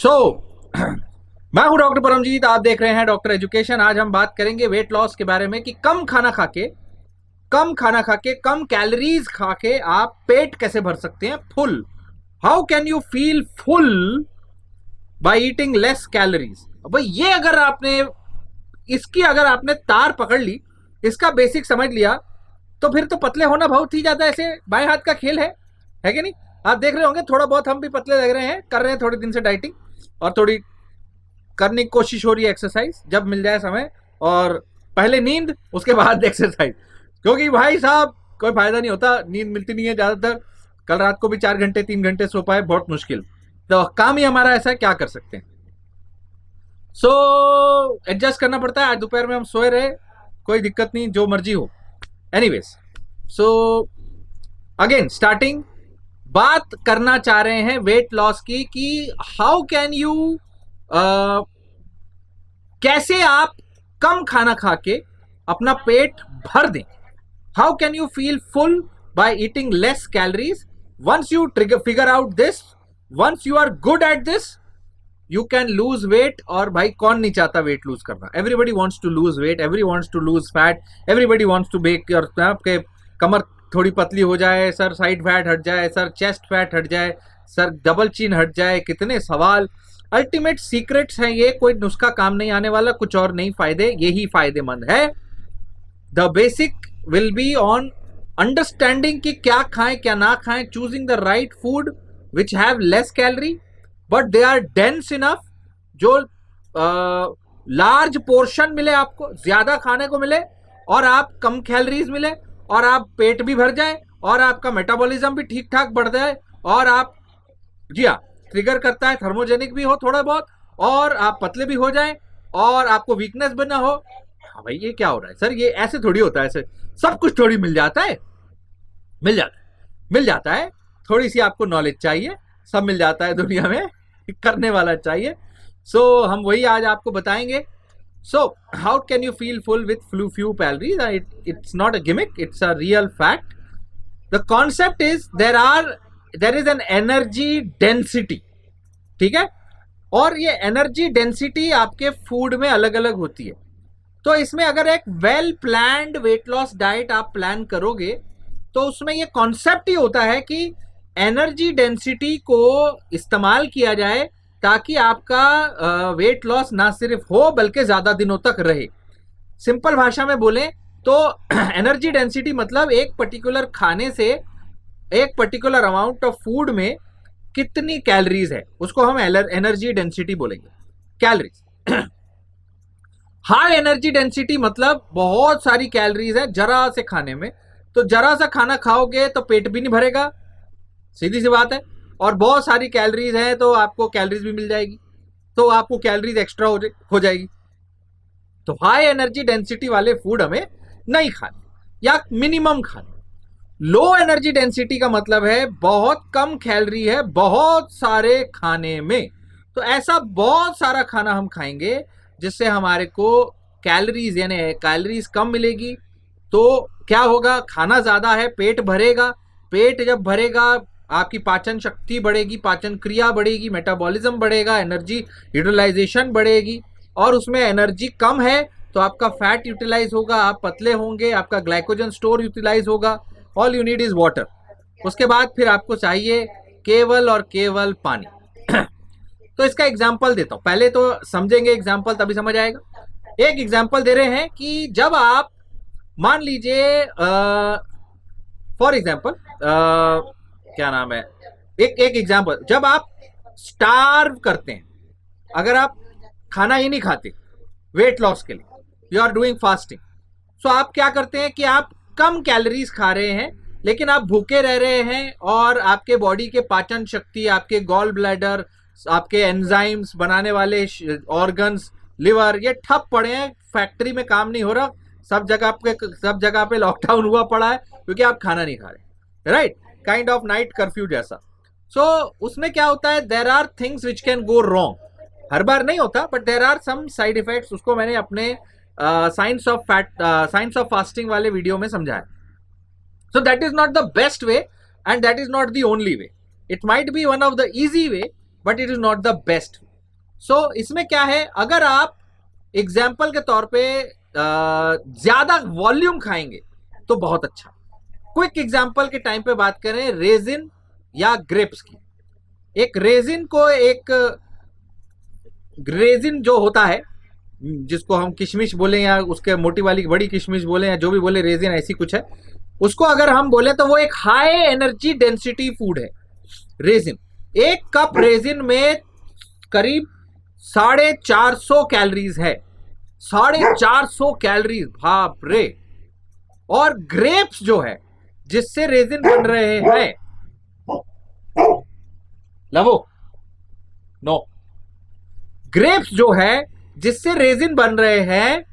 सो मैं हूं डॉक्टर परमजीत, आप देख रहे हैं डॉक्टर एजुकेशन। आज हम बात करेंगे वेट लॉस के बारे में कि कम खाना खा के कम कैलोरीज खा के आप पेट कैसे भर सकते हैं full. How can you feel full by eating less calories. भाई ये अगर आपने तार पकड़ ली, इसका बेसिक समझ लिया, तो फिर तो पतले होना बहुत ही ज्यादा ऐसे बाएं हाथ का खेल है कि नहीं। आप देख रहे होंगे थोड़ा बहुत हम भी पतले लग रहे हैं, कर रहे हैं थोड़े दिन से डाइटिंग और थोड़ी करने की कोशिश हो रही है एक्सरसाइज, जब मिल जाए समय। और पहले नींद, उसके बाद एक्सरसाइज, क्योंकि भाई साहब कोई फायदा नहीं होता, नींद मिलती नहीं है ज्यादातर। कल रात को भी 4 घंटे 3 घंटे सो पाए, बहुत मुश्किल। तो काम ही हमारा ऐसा है, क्या कर सकते हैं। सो एडजस्ट करना पड़ता है। आज दोपहर में हम सोए रहे, कोई दिक्कत नहीं, जो मर्जी हो। एनीवेज, सो अगेन स्टार्टिंग, बात करना चाह रहे हैं वेट लॉस की कि हाउ कैन यू कैसे आप कम खाना खा के अपना पेट भर दें। How can you feel full by eating less calories. Once you figure out this, once you are good at this, you can lose weight. और भाई कौन नहीं चाहता वेट लूज करना। Everybody wants to lose weight, every wants to lose fat, everybody wants to make your आपके कमर थोड़ी पतली हो जाए, सर साइड फैट हट जाए, सर चेस्ट फैट हट जाए, सर डबल चिन हट जाए। कितने सवाल, अल्टीमेट सीक्रेट्स हैं ये, कोई नुस्खा काम नहीं आने वाला, कुछ और नहीं, फायदे यही फायदेमंद है। The basic will be on understanding कि क्या खाएं क्या ना खाएं, choosing the right food which have less calorie but they are dense enough, जो लार्ज पोर्शन मिले, आपको ज्यादा खाने को मिले और आप कम कैलोरीज मिले और आप पेट भी भर जाए और आपका मेटाबॉलिज्म भी ठीक ठाक बढ़ जाए और आप, जी हाँ, ट्रिगर करता है, थर्मोजेनिक भी हो थोड़ा बहुत, और आप पतले भी हो जाए और आपको वीकनेस भी ना हो। हाँ भाई ये क्या हो रहा है सर, ये ऐसे थोड़ी होता है, ऐसे सब कुछ थोड़ी मिल जाता है। मिल जाता है, थोड़ी सी आपको नॉलेज चाहिए, सब मिल जाता है दुनिया में, करने वाला चाहिए। सो हम वही आज आपको बताएंगे। So how can you feel full with few calories. It's not a gimmick, it's a real fact. The concept is there is an energy density, ठीक है। और ये एनर्जी डेंसिटी आपके फूड में अलग अलग होती है। तो इसमें अगर एक well planned weight loss diet आप प्लान करोगे तो उसमें ये कॉन्सेप्ट ही होता है कि एनर्जी डेंसिटी को इस्तेमाल किया जाए ताकि आपका वेट लॉस ना सिर्फ हो बल्कि ज्यादा दिनों तक रहे। सिंपल भाषा में बोलें तो एनर्जी डेंसिटी मतलब एक पर्टिकुलर खाने से एक पर्टिकुलर अमाउंट ऑफ फूड में कितनी कैलोरीज है, उसको हम एनर्जी डेंसिटी बोलेंगे, कैलोरीज। हाई एनर्जी डेंसिटी मतलब बहुत सारी कैलोरीज है जरा से खाने में, तो जरा सा खाना खाओगे तो पेट भी नहीं भरेगा, सीधी सी बात है। और बहुत सारी कैलोरीज है तो आपको कैलोरीज भी मिल जाएगी, तो आपको कैलोरीज एक्स्ट्रा हो जाएगी। तो हाई एनर्जी डेंसिटी वाले फूड हमें नहीं खाने या मिनिमम खाने। लो एनर्जी डेंसिटी का मतलब है बहुत कम कैलोरी है बहुत सारे खाने में, तो ऐसा बहुत सारा खाना हम खाएंगे जिससे हमारे को कैलोरीज यानी कैलोरीज कम मिलेगी। तो क्या होगा, खाना ज्यादा है, पेट भरेगा, पेट जब भरेगा आपकी पाचन शक्ति बढ़ेगी, पाचन क्रिया बढ़ेगी, मेटाबॉलिज्म बढ़ेगा, एनर्जी यूटिलाइजेशन बढ़ेगी। और उसमें एनर्जी कम है तो आपका फैट यूटिलाइज होगा, आप पतले होंगे, आपका ग्लाइकोजन स्टोर यूटिलाइज होगा। All you need is water. उसके बाद फिर आपको चाहिए केवल और केवल पानी। तो इसका एग्जाम्पल देता हूं, पहले तो समझेंगे एग्जाम्पल तभी समझ आएगा। एक एग्जाम्पल दे रहे हैं कि जब आप मान लीजिए फॉर एग्जाम्पल क्या नाम है, एक एग्जाम्पल, जब आप स्टार्व करते हैं, अगर आप खाना ही नहीं खाते वेट लॉस के लिए, यू आर डूइंग फास्टिंग, सो आप क्या करते हैं कि आप कम कैलोरीज खा रहे हैं लेकिन आप भूखे रह रहे हैं और आपके बॉडी के पाचन शक्ति, आपके गॉल ब्लैडर, आपके एंजाइम्स बनाने वाले ऑर्गन्स, लिवर, ये ठप पड़े हैं, फैक्ट्री में काम नहीं हो रहा, सब जगह पे लॉकडाउन हुआ पड़ा है क्योंकि आप खाना नहीं खा रहे, right, kind of night curfew जैसा। सो उसमें क्या होता है, there are things which can go wrong, हर बार नहीं होता but there are some side effects. उसको मैंने अपने साइंस ऑफ फास्टिंग वाले वीडियो में समझाया। So that is not the best way and that is not the only way, it might be one of the easy way but it is not the best. इसमें क्या है, अगर आप example के तौर पे ज्यादा वॉल्यूम खाएंगे तो बहुत अच्छा। क्विक एग्जाम्पल के टाइम पे बात करें रेजिन या ग्रेप्स की। एक रेजिन को एक रेजिन जो होता है, जिसको हम किशमिश बोले या उसके मोटी वाली बड़ी किशमिश बोले या जो भी बोले, रेजिन ऐसी कुछ है, उसको अगर हम बोले तो वो एक हाई एनर्जी डेंसिटी फूड है रेजिन। एक कप रेजिन में करीब 450 कैलोरीज है, 450 कैलोरीज, बाप रे। और ग्रेप्स जो है जिससे रेजिन बन रहे हैं, लवो नो, ग्रेप्स जो है जिससे रेजिन बन रहे हैं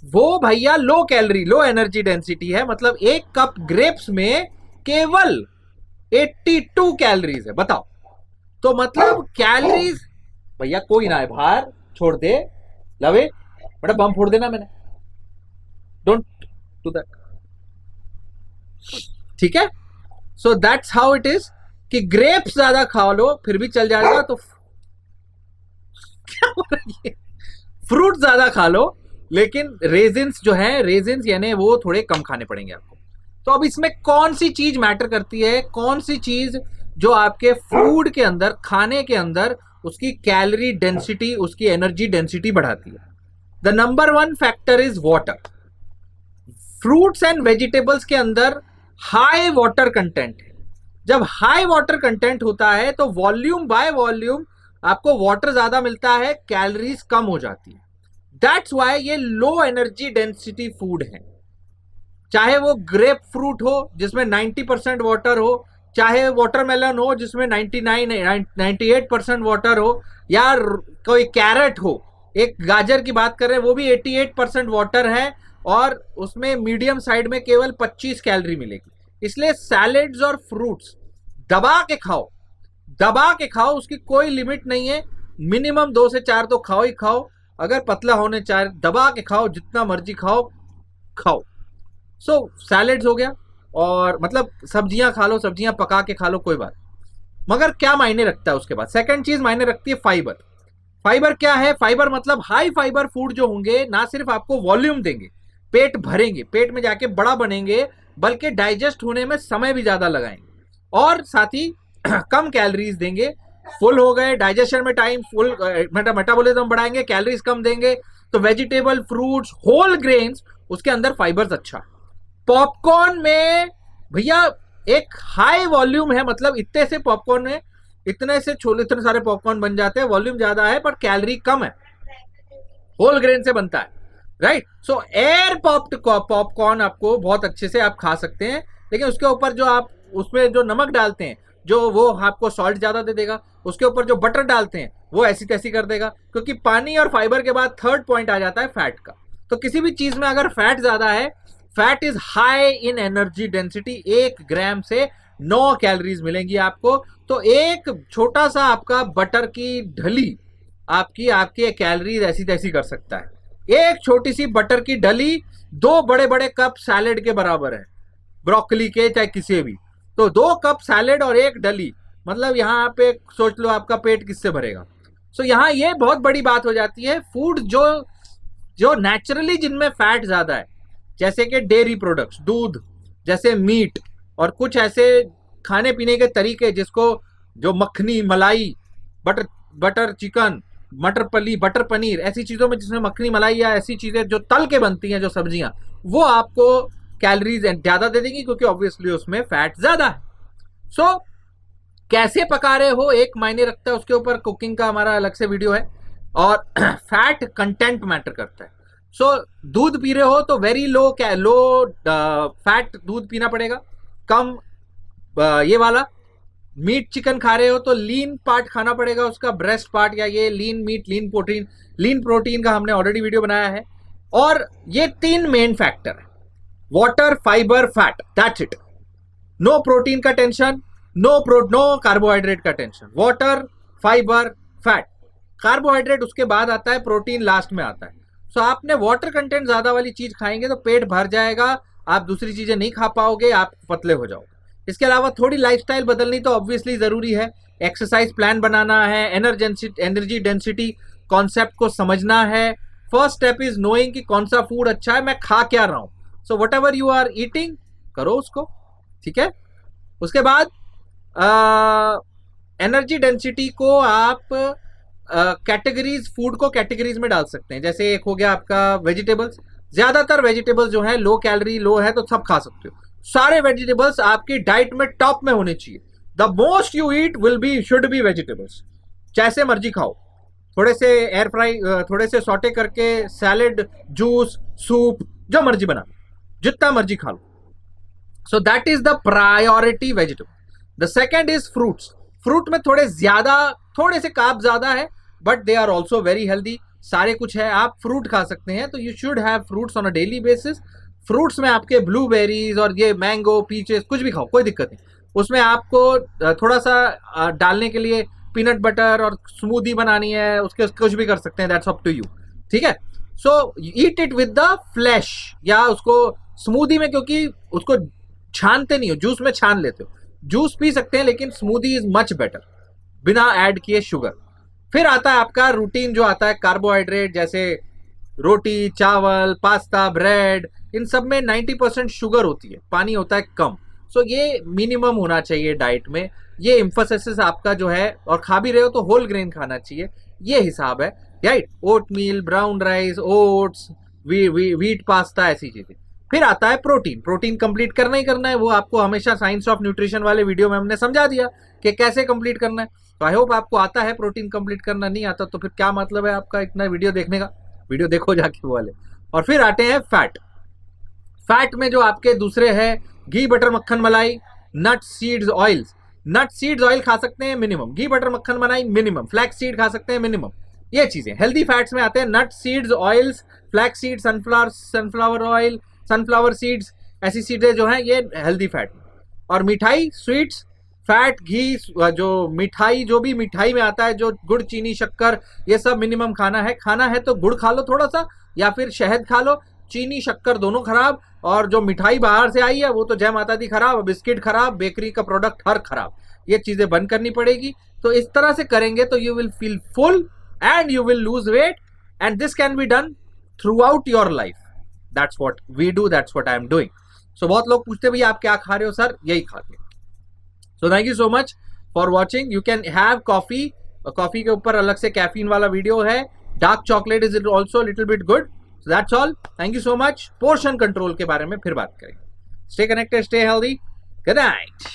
वो भैया low calorie, low energy density है। मतलब एक कप ग्रेप्स में केवल 82 कैलोरीज है, बताओ। तो मतलब कैलोरीज, भैया कोई ना है बाहर, छोड़ दे लवे, बेटा बम फोड़ देना मैंने, डोंट डू दैट, ठीक है। So that's how it is कि ग्रेप्स ज्यादा खा लो फिर भी चल जाएगा, तो क्या हो रहा है, फ्रूट ज्यादा खा लो, लेकिन रेजिन्स जो है, रेजिन्स यानी वो थोड़े कम खाने पड़ेंगे आपको। तो अब इसमें कौन सी चीज मैटर करती है, कौन सी चीज जो आपके फूड के अंदर, खाने के अंदर उसकी कैलोरी डेंसिटी, उसकी एनर्जी डेंसिटी बढ़ाती है? The number one factor is water. Fruits and vegetables के अंदर हाई वाटर कंटेंट है। जब हाई वाटर कंटेंट होता है तो वॉल्यूम बाय वॉल्यूम आपको वाटर ज्यादा मिलता है, कैलोरीज कम हो जाती है। दैट्स वाई ये लो एनर्जी डेंसिटी फूड है। चाहे वो ग्रेप फ्रूट हो जिसमें 90% वाटर हो, चाहे वाटरमेलन हो जिसमें 98% वाटर हो, या कोई कैरेट हो, एक गाजर की बात करें वो भी 88% वाटर है और उसमें मीडियम साइड में केवल 25 कैलोरी मिलेगी। इसलिए सैलेड्स और फ्रूट्स दबा के खाओ, दबा के खाओ, उसकी कोई लिमिट नहीं है। मिनिमम 2 से 4 तो खाओ ही खाओ, अगर पतला होने चाहे दबा के खाओ, जितना मर्जी खाओ खाओ। सो सैलेड्स हो गया, और मतलब सब्जियां खा लो, सब्जियां पका के खा लो, कोई बात। मगर क्या मायने रखता है उसके बाद, सेकंड चीज मायने रखती है फाइबर। फाइबर क्या है? फाइबर मतलब हाई फाइबर फूड जो होंगे ना सिर्फ आपको वॉल्यूम देंगे, पेट भरेंगे, पेट में जाके बड़ा बनेंगे, बल्कि डाइजेस्ट होने में समय भी ज्यादा लगाएंगे, और साथ ही कम कैलोरीज देंगे। फुल हो गए, डाइजेशन में टाइम, फुल मेटाबॉलिज्म बढ़ाएंगे, कैलोरीज कम देंगे। तो वेजिटेबल, फ्रूट्स, होल ग्रेन्स, उसके अंदर फाइबर्स अच्छा। पॉपकॉर्न में भैया एक हाई वॉल्यूम है, मतलब इतने से पॉपकॉर्न में इतने से छोले, इतने सारे पॉपकॉर्न बन जाते हैं, वॉल्यूम ज्यादा है पर कैलोरी कम है, होल ग्रेन से बनता है, राइट। सो एयर पॉप्ड पॉपकॉर्न आपको बहुत अच्छे से आप खा सकते हैं, लेकिन उसके ऊपर जो आप उसमें जो नमक डालते हैं, जो वो आपको सॉल्ट ज्यादा दे देगा, उसके ऊपर जो बटर डालते हैं वो ऐसी तैसी कर देगा, क्योंकि पानी और फाइबर के बाद थर्ड पॉइंट आ जाता है फैट का। तो किसी भी चीज में अगर फैट ज्यादा है, fat is high in energy density, 1 ग्राम से 9 कैलोरीज मिलेंगी आपको। तो एक छोटा सा आपका बटर की ढली आपकी आपकी कैलोरीज ऐसी तैसी कर सकता है। एक छोटी सी बटर की ढली 2 बड़े बड़े कप सैलेड के बराबर है, ब्रोकली के चाहे किसी भी। तो 2 कप सैलेड और 1 डली, मतलब यहाँ पे सोच लो आपका पेट किससे भरेगा। सो यहाँ ये बहुत बड़ी बात हो जाती है। फूड जो जो नेचुरली जिनमें फैट ज्यादा है, जैसे कि डेयरी प्रोडक्ट्स, दूध, जैसे मीट, और कुछ ऐसे खाने पीने के तरीके जिसको, जो मक्खनी, मलाई, butter butter chicken, butter paneer, ऐसी चीजों में जिसमें मक्खनी, मलाई या ऐसी चीजें जो तल के बनती हैं, जो सब्जियां, वो आपको कैलोरीज ज्यादा दे देंगी, क्योंकि ऑब्वियसली उसमें फैट ज्यादा है। सो कैसे पका रहे हो एक मायने रखता है, उसके ऊपर कुकिंग का हमारा अलग से वीडियो है। और फैट कंटेंट मैटर करता है। सो दूध पी रहे हो तो वेरी लो फैट दूध पीना पड़ेगा, कम ये वाला। मीट चिकन खा रहे हो तो लीन पार्ट खाना पड़ेगा, उसका ब्रेस्ट पार्ट, या ये लीन मीट, लीन प्रोटीन का हमने ऑलरेडी वीडियो बनाया है। और ये 3 मेन फैक्टर है, water, fibre, fat, that's it. No protein का टेंशन, नो कार्बोहाइड्रेट का tension, water, fibre, fat. Carbohydrate उसके बाद आता है, प्रोटीन लास्ट में आता है। सो आपने वाटर कंटेंट ज्यादा वाली चीज खाएंगे तो पेट भर जाएगा, आप दूसरी चीजें नहीं खा पाओगे, आप पतले हो जाओगे। इसके अलावा थोड़ी लाइफस्टाइल बदलनी तो ऑब्वियसली जरूरी है, एक्सरसाइज प्लान बनाना है, एनर्जी डेंसिटी कॉन्सेप्ट को समझना है। फर्स्ट स्टेप इज नोइंग कि कौन सा फूड अच्छा है, मैं खा क्या रहा हूं। So whatever you are eating करो उसको, ठीक है। उसके बाद एनर्जी डेंसिटी को आप कैटेगरीज, फूड को कैटेगरीज में डाल सकते हैं। जैसे एक हो गया आपका वेजिटेबल्स, ज्यादातर वेजिटेबल्स जो है लो कैलोरी लो है तो सब खा सकते हो। सारे वेजिटेबल्स आपकी डाइट में टॉप में होने चाहिए। The most you eat will be should be vegetables. जैसे मर्जी खाओ, थोड़े से एयर फ्राई, थोड़े से सॉटे करके, सैलेड, जूस, सूप, जो मर्जी बना, जितना मर्जी खा लो। So that is the priority vegetable. The second is fruits. Fruit में थोड़े से कार्ब ज्यादा है, but they are also very healthy. सारे कुछ है, आप फ्रूट खा सकते हैं, तो you should have fruits on a daily basis. Fruits में आपके ब्लूबेरीज और ये मैंगो, पीचेस, कुछ भी खाओ, कोई दिक्कत नहीं। उसमें आपको थोड़ा सा डालने के लिए पीनट बटर और स्मूदी बनानी है, उसके कुछ भी कर सकते हैं, दैट्स अप टू यू, ठीक है। So eat it with the flesh, या उसको स्मूदी में, क्योंकि उसको छानते नहीं हो, जूस में छान लेते हो। जूस पी सकते हैं, लेकिन स्मूदी इज मच बेटर बिना ऐड किए शुगर। फिर आता है आपका रूटीन जो आता है कार्बोहाइड्रेट, जैसे रोटी, चावल, पास्ता, ब्रेड, इन सब में 90% शुगर होती है, पानी होता है कम। सो ये मिनिमम होना चाहिए डाइट में। ये एम्फोसिस आपका जो है, और खा भी रहे हो तो होल ग्रेन खाना चाहिए, ये हिसाब है, right. Oatmeal, brown rice, oats, wheat pasta, ऐसी चीजें। फिर आता है प्रोटीन। प्रोटीन कंप्लीट करना ही करना है, वो आपको हमेशा साइंस ऑफ न्यूट्रिशन वाले वीडियो में हमने समझा दिया कि कैसे कंप्लीट करना है। तो आई होप आपको आता है प्रोटीन कंप्लीट करना। नहीं आता तो फिर क्या मतलब है आपका इतना वीडियो देखने का? वीडियो देखो जाके वो वाले। और फिर आते हैं फैट। फैट में जो आपके दूसरे है घी, बटर, मक्खन, मलाई, नट्स, सीड्स, ऑयल्स। नट सीड्स ऑयल खा सकते हैं मिनिमम, घी, बटर, मक्खन, मलाई मिनिमम, फ्लैक्स सीड खा सकते हैं मिनिमम। ये चीजें हेल्दी फैट्स में आते हैं। Nut seeds, oils, flax seed, sunflower oil, sunflower seeds, ऐसी चीजें जो हैं ये हेल्दी फैट। और मिठाई, स्वीट्स, फैट, घी, जो मिठाई, जो भी मिठाई में आता है, जो गुड़, चीनी, शक्कर, ये सब मिनिमम खाना है। खाना है तो गुड़ खा लो थोड़ा सा, या फिर शहद खा लो। चीनी, शक्कर दोनों खराब, और जो मिठाई बाहर से आई है वो तो जय माता दी खराब, बिस्किट खराब, बेकरी का प्रोडक्ट हर खराब। ये चीजें बंद करनी पड़ेगी। तो इस तरह से करेंगे तो you will feel full and you will lose weight, and this can be done throughout your life. That's what we do, that's what I am doing. So बहुत लोग पूछते भैया आप क्या खा रहे हो सर? यही खाते हैं। So thank you so much for watching. You can have coffee, coffee के ऊपर अलग से कैफीन वाला वीडियो है। Dark chocolate is also little bit good. So that's all. Thank you so much. Portion control के बारे में फिर बात करेंगे। Stay connected, stay healthy. Good night.